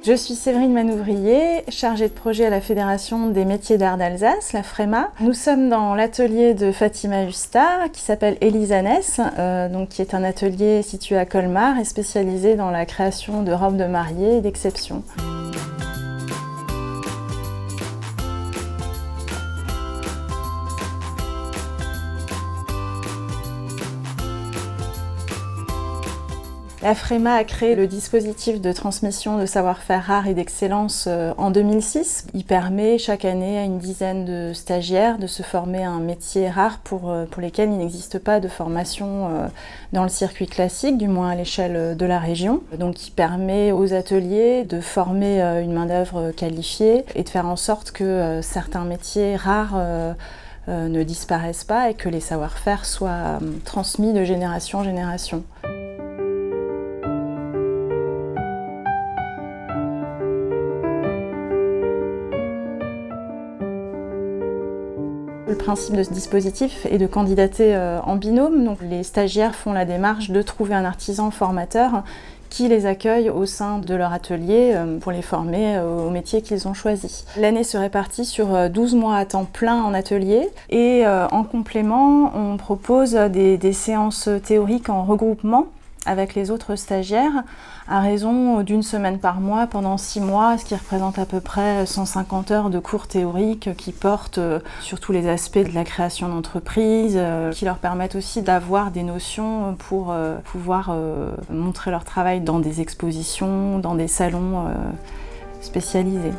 Je suis Séverine Manouvrier, chargée de projet à la Fédération des métiers d'art d'Alsace, la FREMA. Nous sommes dans l'atelier de Fatima Husta, qui s'appelle Elisanès, qui est un atelier situé à Colmar et spécialisé dans la création de robes de mariée et d'exception. La FREMA a créé le dispositif de transmission de savoir-faire rare et d'excellence en 2006. Il permet chaque année à une dizaine de stagiaires de se former à un métier rare pour lesquels il n'existe pas de formation dans le circuit classique, du moins à l'échelle de la région. Donc il permet aux ateliers de former une main-d'œuvre qualifiée et de faire en sorte que certains métiers rares ne disparaissent pas et que les savoir-faire soient transmis de génération en génération. Le principe de ce dispositif est de candidater en binôme. Donc, les stagiaires font la démarche de trouver un artisan formateur qui les accueille au sein de leur atelier pour les former au métier qu'ils ont choisi. L'année se répartit sur 12 mois à temps plein en atelier et en complément, on propose des séances théoriques en regroupement avec les autres stagiaires à raison d'une semaine par mois pendant 6 mois, ce qui représente à peu près 150 heures de cours théoriques qui portent sur tous les aspects de la création d'entreprise, qui leur permettent aussi d'avoir des notions pour pouvoir montrer leur travail dans des expositions, dans des salons spécialisés.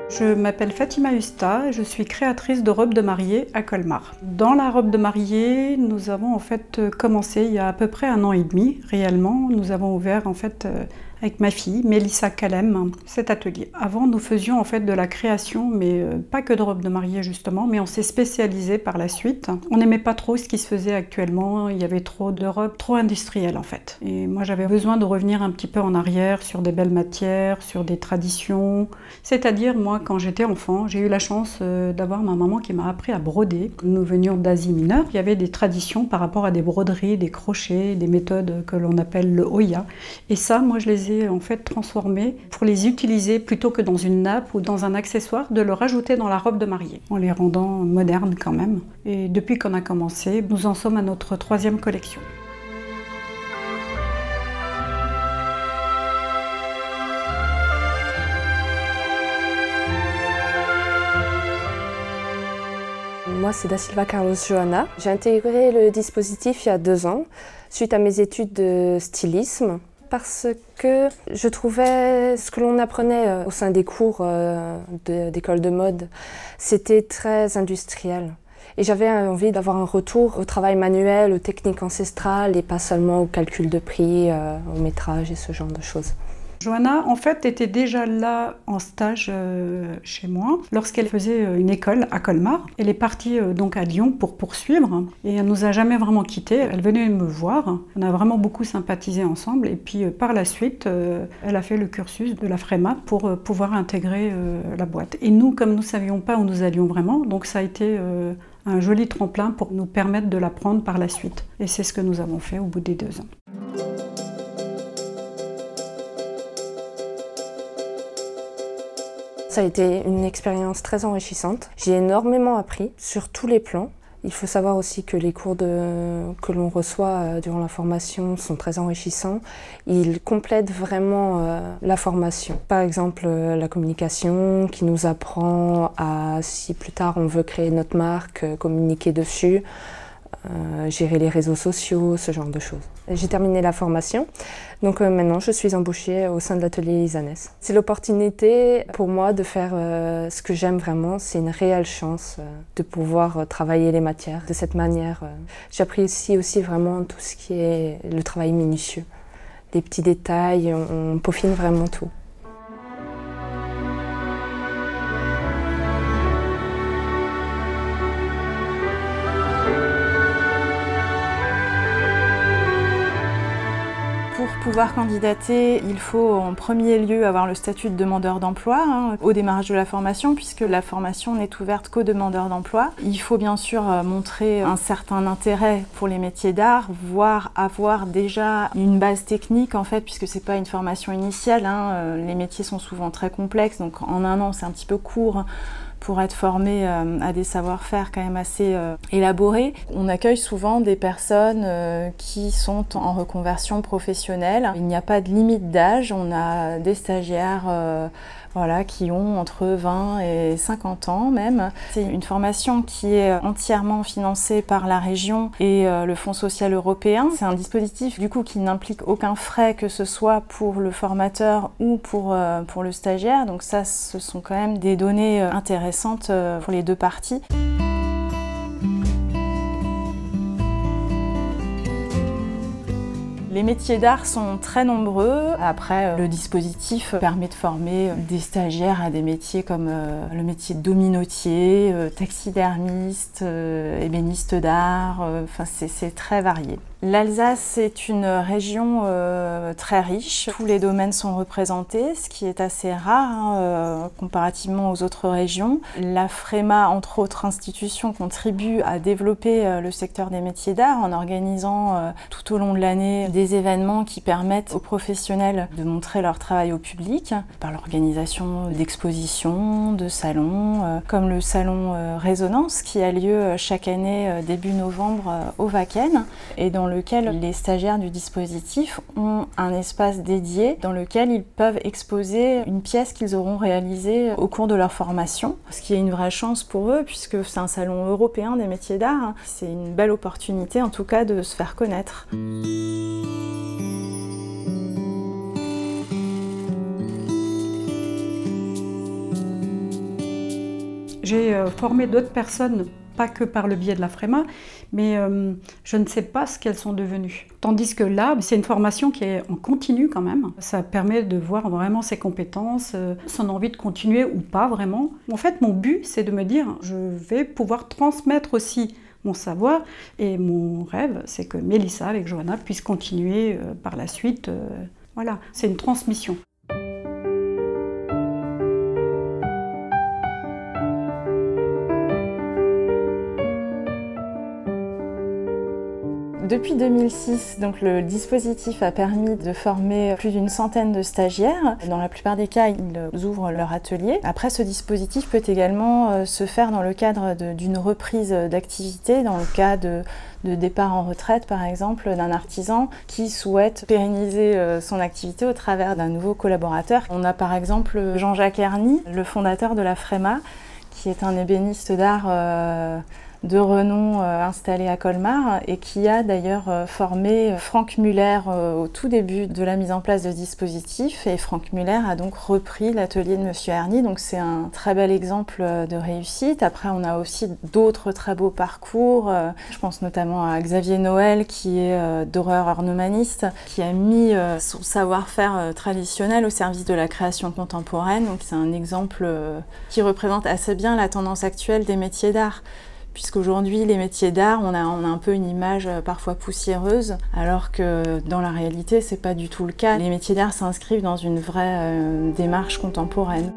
Je m'appelle Fatima Husta, je suis créatrice de robes de mariée à Colmar. Dans la robe de mariée, nous avons en fait commencé il y a à peu près 1 an et demi réellement. Nous avons ouvert en fait avec ma fille, Mélissa Calem, cet atelier. Avant, nous faisions en fait de la création, mais pas que de robes de mariée justement, mais on s'est spécialisé par la suite. On n'aimait pas trop ce qui se faisait actuellement, il y avait trop de robes, trop industrielles en fait. Et moi j'avais besoin de revenir un petit peu en arrière sur des belles matières, sur des traditions. C'est-à-dire moi quand j'étais enfant, j'ai eu la chance d'avoir ma maman qui m'a appris à broder. Nous venions d'Asie mineure, il y avait des traditions par rapport à des broderies, des crochets, des méthodes que l'on appelle le Hoya. Et ça, moi je les en fait transformés pour les utiliser plutôt que dans une nappe ou dans un accessoire, de le rajouter dans la robe de mariée en les rendant modernes quand même. Et depuis qu'on a commencé, nous en sommes à notre 3e collection. Moi, c'est Da Silva Carlos Joana. J'ai intégré le dispositif il y a 2 ans, suite à mes études de stylisme, parce que je trouvais ce que l'on apprenait au sein des cours d'école de mode, c'était très industriel. Et j'avais envie d'avoir un retour au travail manuel, aux techniques ancestrales et pas seulement au calcul de prix, au métrage et ce genre de choses. Johanna, en fait, était déjà là en stage chez moi lorsqu'elle faisait une école à Colmar. Elle est partie donc à Lyon pour poursuivre et elle nous a jamais vraiment quittés. Elle venait me voir, on a vraiment beaucoup sympathisé ensemble et puis par la suite, elle a fait le cursus de la FREMA pour pouvoir intégrer la boîte. Et nous, comme nous ne savions pas où nous allions vraiment, donc ça a été un joli tremplin pour nous permettre de l'apprendre par la suite. Et c'est ce que nous avons fait au bout des 2 ans. Ça a été une expérience très enrichissante. J'ai énormément appris sur tous les plans. Il faut savoir aussi que les cours que l'on reçoit durant la formation sont très enrichissants. Ils complètent vraiment la formation. Par exemple, la communication qui nous apprend à, si plus tard on veut créer notre marque, communiquer dessus, gérer les réseaux sociaux, ce genre de choses. J'ai terminé la formation, donc maintenant je suis embauchée au sein de l'atelier Elisanès. C'est l'opportunité pour moi de faire ce que j'aime vraiment, c'est une réelle chance de pouvoir travailler les matières de cette manière. J'apprécie aussi vraiment tout ce qui est le travail minutieux. Les petits détails, on peaufine vraiment tout. Pour pouvoir candidater, il faut en premier lieu avoir le statut de demandeur d'emploi au démarrage de la formation, puisque la formation n'est ouverte qu'aux demandeurs d'emploi. Il faut bien sûr montrer un certain intérêt pour les métiers d'art, voire avoir déjà une base technique en fait, puisque c'est pas une formation initiale. Les métiers sont souvent très complexes, donc en un an c'est un petit peu court pour être formé à des savoir-faire quand même assez élaborés. On accueille souvent des personnes qui sont en reconversion professionnelle. Il n'y a pas de limite d'âge, on a des stagiaires qui ont entre 20 et 50 ans même. C'est une formation qui est entièrement financée par la région et le Fonds social européen. C'est un dispositif du coup qui n'implique aucun frais, que ce soit pour le formateur ou pour le stagiaire. Donc ça, ce sont quand même des données intéressantes pour les deux parties. Les métiers d'art sont très nombreux. Après, le dispositif permet de former des stagiaires à des métiers comme le métier de dominotier, taxidermiste, ébéniste d'art. C'est très varié. L'Alsace est une région très riche. Tous les domaines sont représentés, ce qui est assez rare comparativement aux autres régions. La FREMA, entre autres institutions, contribue à développer le secteur des métiers d'art en organisant tout au long de l'année des événements qui permettent aux professionnels de montrer leur travail au public par l'organisation d'expositions, de salons, comme le salon Résonance qui a lieu chaque année début novembre au Wacken et dans lequel les stagiaires du dispositif ont un espace dédié dans lequel ils peuvent exposer une pièce qu'ils auront réalisée au cours de leur formation, ce qui est une vraie chance pour eux puisque c'est un salon européen des métiers d'art. C'est une belle opportunité en tout cas de se faire connaître. J'ai formé d'autres personnes, pas que par le biais de la FREMA, mais je ne sais pas ce qu'elles sont devenues. Tandis que là, c'est une formation qui est en continu quand même. Ça permet de voir vraiment ses compétences, son envie de continuer ou pas vraiment. En fait, mon but, c'est de me dire, je vais pouvoir transmettre aussi mon savoir. Et mon rêve, c'est que Mélissa, avec Johanna, puisse continuer par la suite. Voilà, c'est une transmission. Depuis 2006, donc, le dispositif a permis de former plus d'une centaine de stagiaires. Dans la plupart des cas, ils ouvrent leur atelier. Après, ce dispositif peut également se faire dans le cadre d'une reprise d'activité, dans le cas de départ en retraite, par exemple, d'un artisan qui souhaite pérenniser son activité au travers d'un nouveau collaborateur. On a par exemple Jean-Jacques Herny, le fondateur de la FREMA, qui est un ébéniste d'art de renom installé à Colmar et qui a d'ailleurs formé Franck Muller au tout début de la mise en place de ce dispositif, et Franck Muller a donc repris l'atelier de Monsieur Herny, donc c'est un très bel exemple de réussite. Après on a aussi d'autres très beaux parcours, je pense notamment à Xavier Noël qui est doreur ornemaniste, qui a mis son savoir-faire traditionnel au service de la création contemporaine, donc c'est un exemple qui représente assez bien la tendance actuelle des métiers d'art. Puisqu'aujourd'hui, les métiers d'art, on a un peu une image parfois poussiéreuse, alors que dans la réalité, c'est pas du tout le cas. Les métiers d'art s'inscrivent dans une vraie démarche contemporaine.